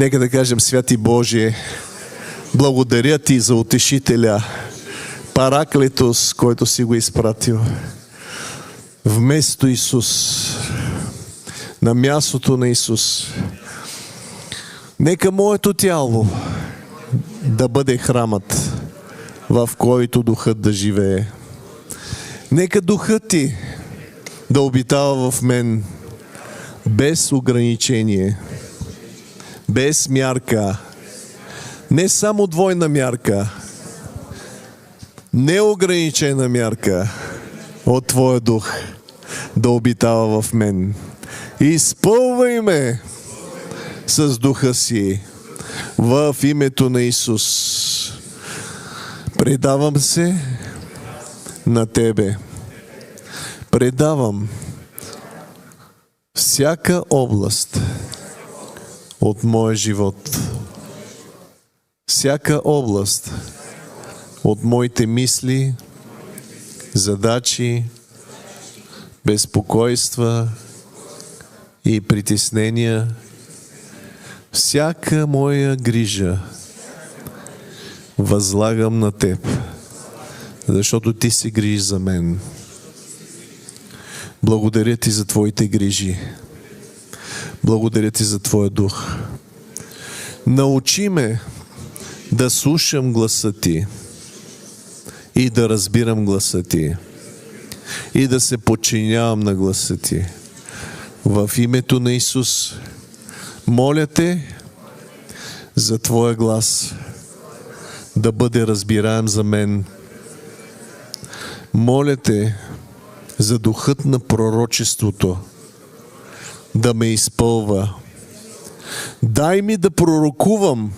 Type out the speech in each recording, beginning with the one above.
Нека да кажем: Святи Божие, благодаря Ти за утешителя, Параклитос, който си го изпратил. Вместо Исус, на мястото на Исус. Нека моето тяло да бъде храмът, в който Духът да живее. Нека Духът Ти да обитава в мен без ограничение, без мярка, не само двойна мярка, неограничена мярка от Твоя Дух да обитава в мен. Изпълвай ме с Духа Си в името на Исус. Предавам се на Тебе. Предавам всяка област от моя живот. Всяка област от моите мисли, задачи, безпокойства и притеснения. Всяка моя грижа възлагам на Теб, защото Ти се грижи за мен. Благодаря Ти за Твоите грижи. Благодаря Ти за Твоя Дух. Научи ме да слушам гласа Ти и да разбирам гласа Ти и да се подчинявам на гласа Ти. В името на Исус моля Те за Твоя глас да бъде разбираем за мен. Моля Те за духът на пророчеството да ме изпълва. Дай ми да пророкувам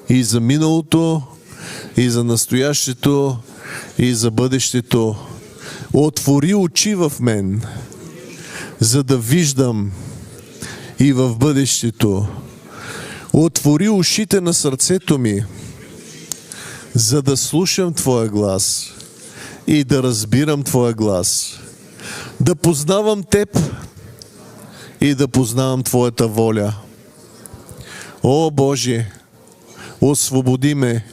и за миналото, и за настоящето, и за бъдещето. Отвори очи в мен, за да виждам и в бъдещето. Отвори ушите на сърцето ми, за да слушам Твоя глас и да разбирам Твоя глас. Да познавам Теб и да познавам Твоята воля. О, Боже, освободи ме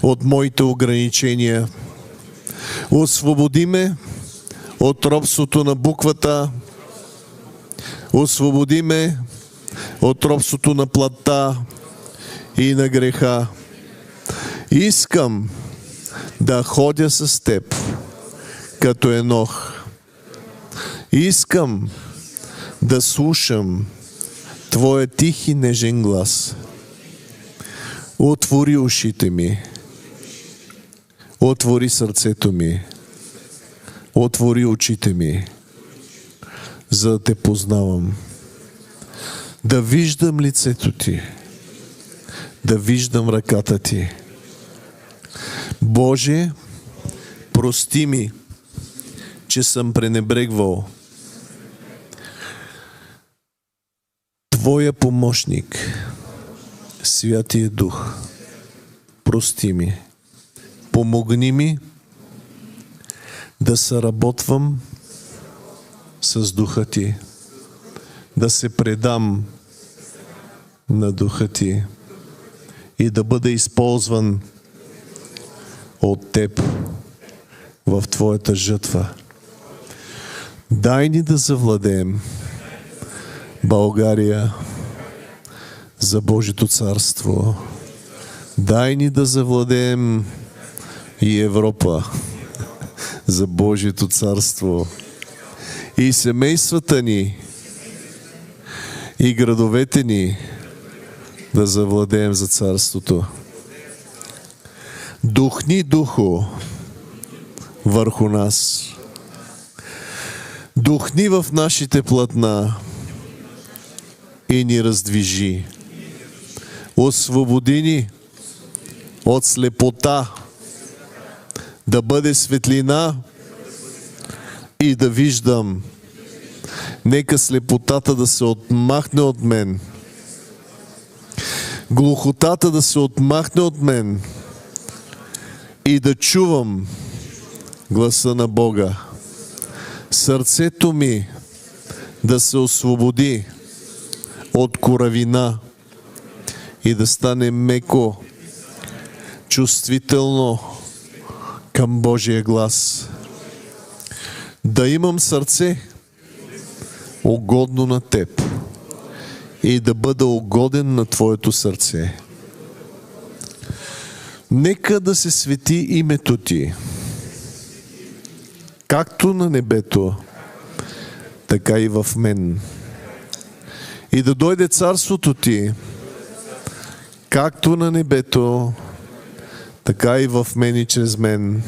от моите ограничения. Освободи ме от робството на буквата. Освободи ме от робството на плътта и на греха. Искам да ходя с Теб като Енох. Искам да слушам Твоя тих и нежен глас. Отвори ушите ми. Отвори сърцето ми. Отвори очите ми, за да Те познавам. Да виждам лицето Ти. Да виждам ръката Ти. Боже, прости ми, че съм пренебрегвал Твоя помощник, Святия Дух. Прости ми. Помогни ми да съработвам с Духа Ти, да се предам на Духа Ти и да бъда използван от Теб в Твоята жътва. Дай ни да завладеем България за Божието царство. Дай ни да завладеем и Европа за Божието царство. И семействата ни, и градовете ни да завладеем за царството. Духни, Духо, върху нас. Духни в нашите платна и ни раздвижи. Освободи ни от слепота, да бъде светлина и да виждам. Нека слепотата да се отмахне от мен. Глухотата да се отмахне от мен и да чувам гласа на Бога. Сърцето ми да се освободи от коравина и да стане меко, чувствително към Божия глас. Да имам сърце угодно на Теб и да бъда угоден на Твоето сърце. Нека да се свети името Ти, както на небето, така и в мен. И да дойде царството Ти, както на небето, така и в мен и чрез мен.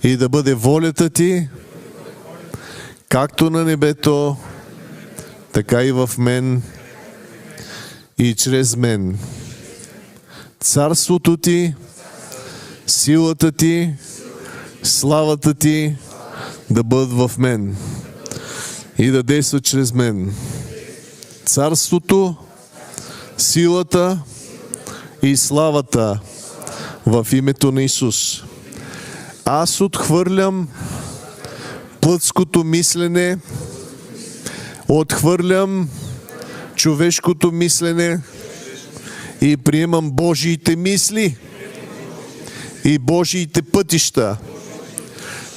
И да бъде волята Ти, както на небето, така и в мен и чрез мен. Царството Ти, силата Ти, славата Ти да бъдат в мен и да действат чрез мен. Царството, силата и славата в името на Исус. Аз отхвърлям плътското мислене, отхвърлям човешкото мислене и приемам Божиите мисли и Божиите пътища.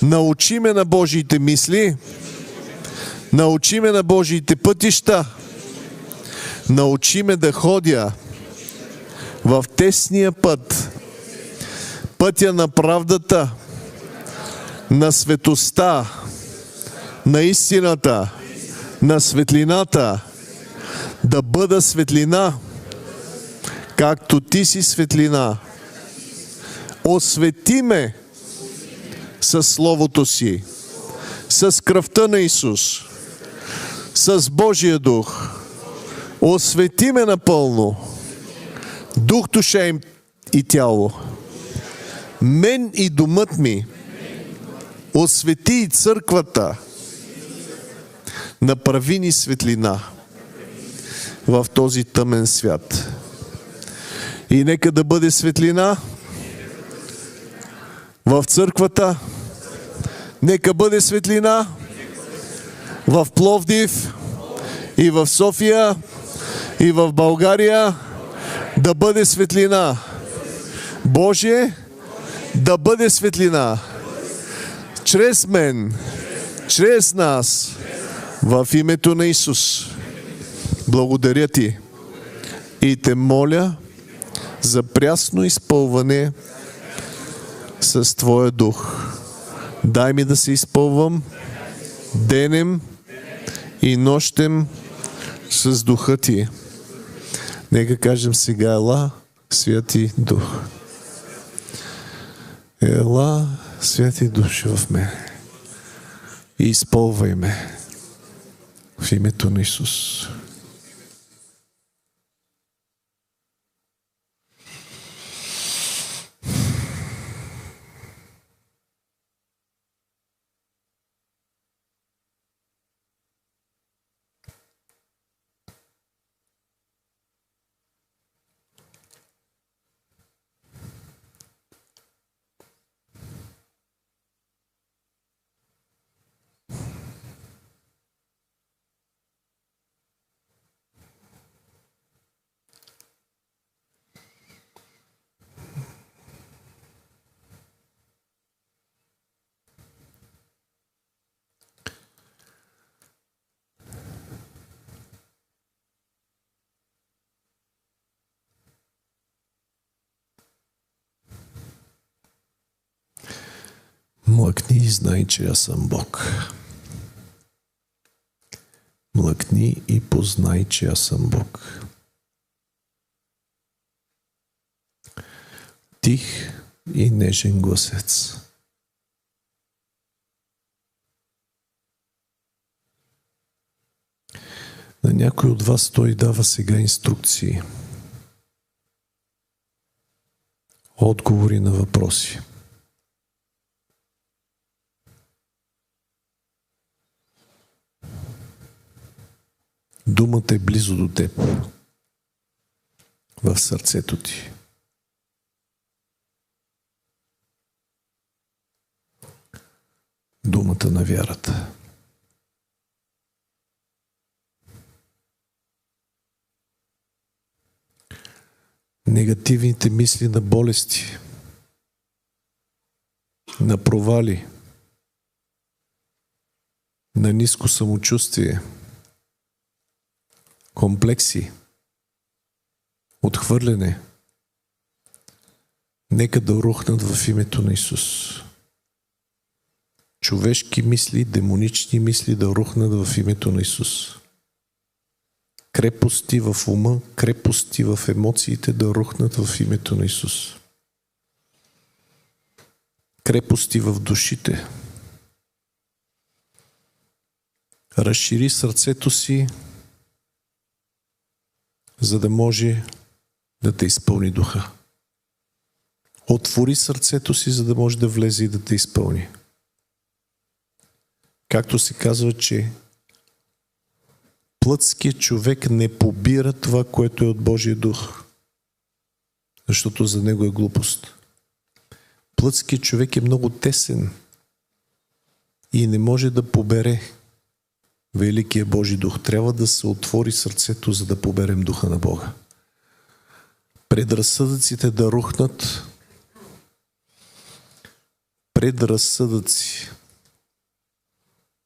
Научи ме на Божиите мисли, научи ме на Божиите пътища, научи ме да ходя в тесния път, пътя на правдата, на светостта, на истината, на светлината, да бъда светлина, както Ти си светлина. Освети ме със Словото Си, с кръвта на Исус, с Божия дух. Освети ме напълно, дух, душа и тяло. Мен и домът ми. Освети и църквата. Направи ни светлина в този тъмен свят. И нека да бъде светлина в църквата. Нека бъде светлина в Пловдив и в София и в България. Да бъде светлина. Боже, да бъде светлина. Чрез мен, чрез нас, в името на Исус. Благодаря Ти и Те моля за прясно изпълване с Твоя дух. Дай ми да се изпълвам денем и нощем с духа Ти. Нека кажем сега: ела, Святи Дух. Ела, Святи Душ в мен. И изпълвай ме в името на Исус. Млъкни и знай, че аз съм Бог. Млъкни и познай, че аз съм Бог. Тих и нежен гласец. На някой от вас той дава сега инструкции. Отговори на въпроси. Думата е близо до теб, в сърцето ти. Думата на вярата. негативните мисли на болести, на провали, на ниско самочувствие, комплекси, отхвърляне, нека да рухнат в името на Исус. Човешки мисли, демонични мисли да рухнат в името на Исус. Крепости в ума, крепости в емоциите да рухнат в името на Исус. Крепости в душите. Разшири сърцето си, за да може да те изпълни духа. Отвори сърцето си, за да може да влезе и да те изпълни. Както се казва, че плътският човек не побира това, което е от Божия дух, защото за него е глупост. Плътският човек е много тесен и не може да побере великия Божий дух. Трябва да се отвори сърцето, за да поберем духа на Бога. Предразсъдъците да рухнат. Предразсъдъци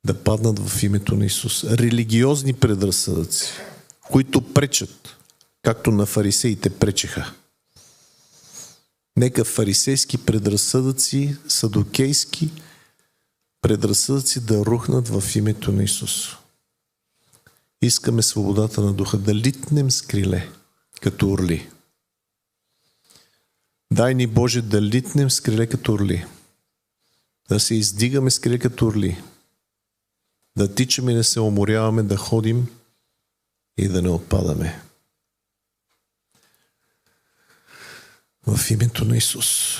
да паднат в името на Исус. Религиозни предразсъдъци, които пречат, както на фарисеите пречеха. Нека фарисейски предразсъдъци, садокейски предразсъдъци да рухнат в името на Исус. Искаме свободата на духа, да литнем с криле, като орли. Дай ни, Боже, да литнем с криле като орли. Да се издигаме с криле като орли. Да тичаме и да се уморяваме, да ходим и да не отпадаме. В името на Исус.